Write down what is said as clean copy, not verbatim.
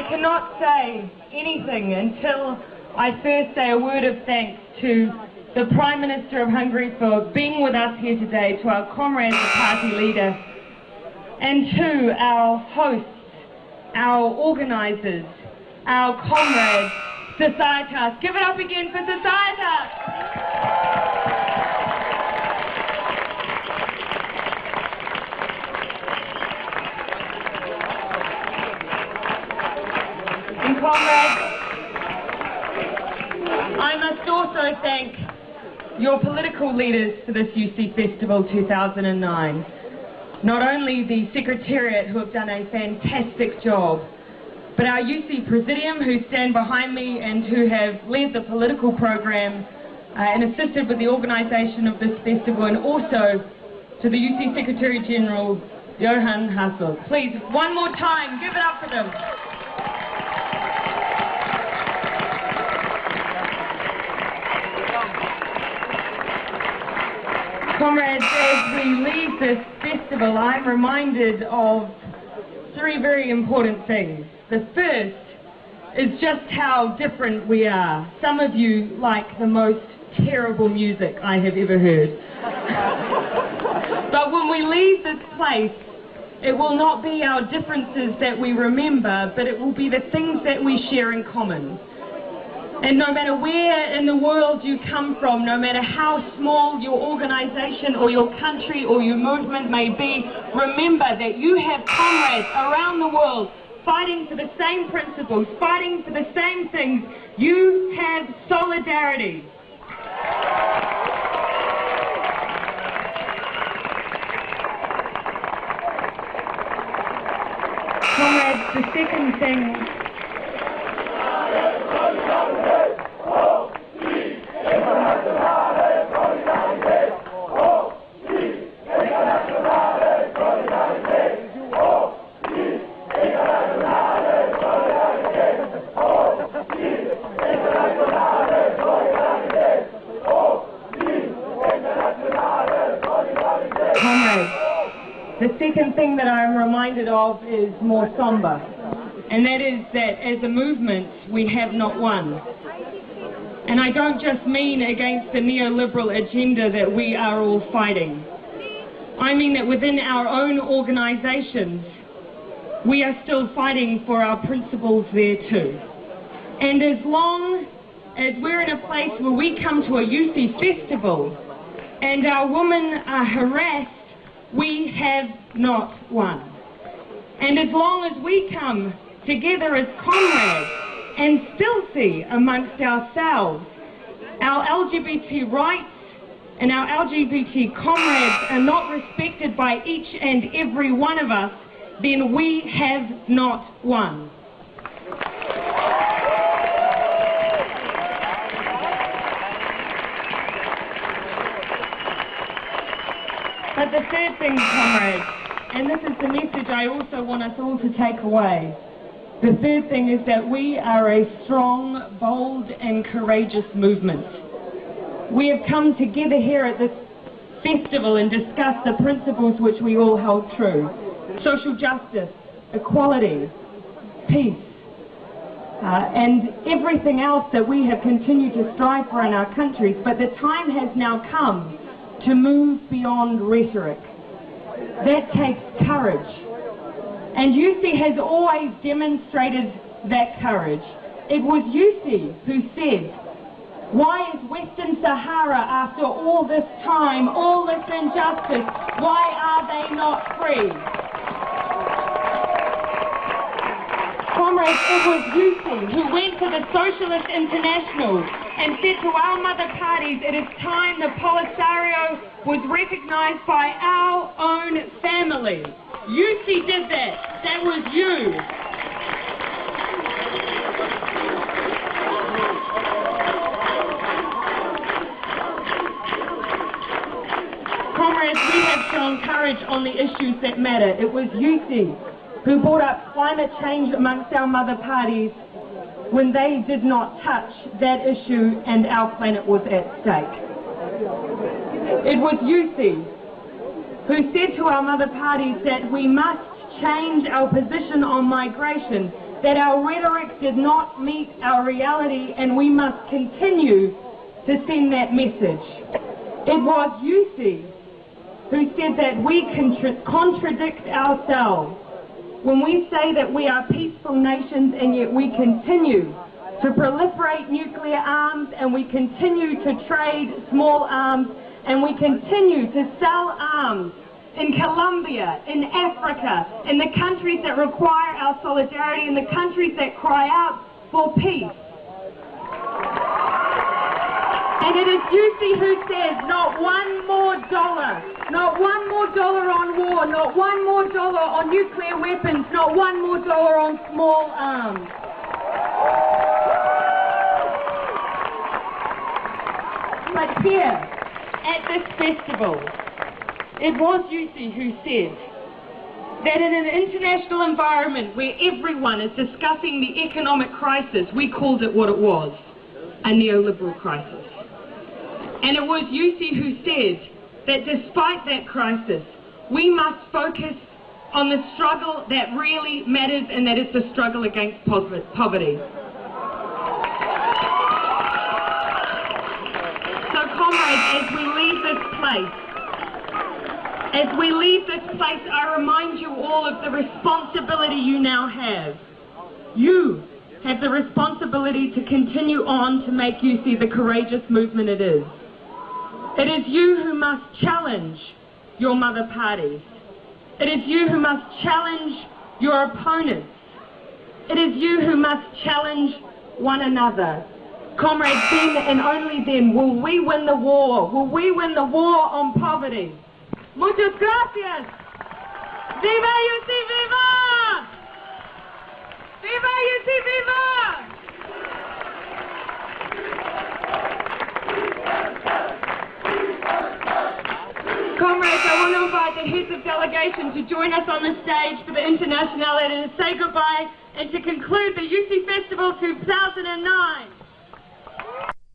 I cannot say anything until I first say a word of thanks to the Prime Minister of Hungary for being with us here today, to our Comrade, the party leader, and to our hosts, our organisers, our comrades, Societas. Give it up again for Societas! And comrades, I must also thank your political leaders for this UC Festival 2009. Not only the Secretariat, who have done a fantastic job, but our UC Presidium, who stand behind me and who have led the political program and assisted with the organisation of this festival, and also to the UC Secretary General, Johan Hassel. Please, one more time, give it up for them. Comrades, as we leave this festival, I'm reminded of three very important things. The first is just how different we are. Some of you like the most terrible music I have ever heard. But when we leave this place, it will not be our differences that we remember, but it will be the things that we share in common. And no matter where in the world you come from, no matter how small your organisation or your country or your movement may be, remember that you have comrades around the world fighting for the same principles, fighting for the same things. You have solidarity. Comrades, the second thing that I'm reminded of is more somber, and that is that as a movement we have not won. And I don't just mean against the neoliberal agenda that we are all fighting. I mean that within our own organisations we are still fighting for our principles there too. And as long as we're in a place where we come to a UC festival and our women are harassed, we have not won. And as long as we come together as comrades and still see amongst ourselves our LGBT rights and our LGBT comrades are not respected by each and every one of us, then we have not won. But the third thing, comrades, and this is the message I also want us all to take away, the third thing is that we are a strong, bold and courageous movement. We have come together here at this festival and discussed the principles which we all hold true. Social justice, equality, peace, and everything else that we have continued to strive for in our countries. But the time has now come to move beyond rhetoric. That takes courage. And UC has always demonstrated that courage. It was UC who said, why is Western Sahara, after all this time, all this injustice, why are they not free? Comrades, it was UC who went to the Socialist International and said to our mother parties, it is time the Polisario was recognised by our own family. UC did that. That was you. Comrades, we have shown courage on the issues that matter. It was UC who brought up climate change amongst our mother parties when they did not touch that issue and our planet was at stake. It was UC who said to our mother parties that we must change our position on migration that our rhetoric did not meet our reality, and we must continue to send that message. It was UC who said that we contradict ourselves when we say that we are peaceful nations and yet we continue to proliferate nuclear arms, and we continue to trade small arms, and we continue to sell arms in Colombia, in Africa, in the countries that require our solidarity, in the countries that cry out for peace. And it is UC who says not one more dollar, not one more dollar on war, not one more dollar on nuclear weapons, not one more dollar on small arms. But here, at this festival, it was UC who said that in an international environment where everyone is discussing the economic crisis, we called it what it was, a neoliberal crisis. And it was UC who said that despite that crisis, we must focus on the struggle that really matters, and that is the struggle against poverty. So comrades, as we leave this place, I remind you all of the responsibility you now have. You have the responsibility to continue on to make UC the courageous movement it is. It is you who must challenge your mother parties. It is you who must challenge your opponents. It is you who must challenge one another. Comrades, then and only then will we win the war. Will we win the war on poverty. Muchas gracias. Viva UC, viva! Viva UC, viva! Comrades, I want to invite the heads of delegation to join us on the stage for the Internationale and to say goodbye and to conclude the UC Festival 2009.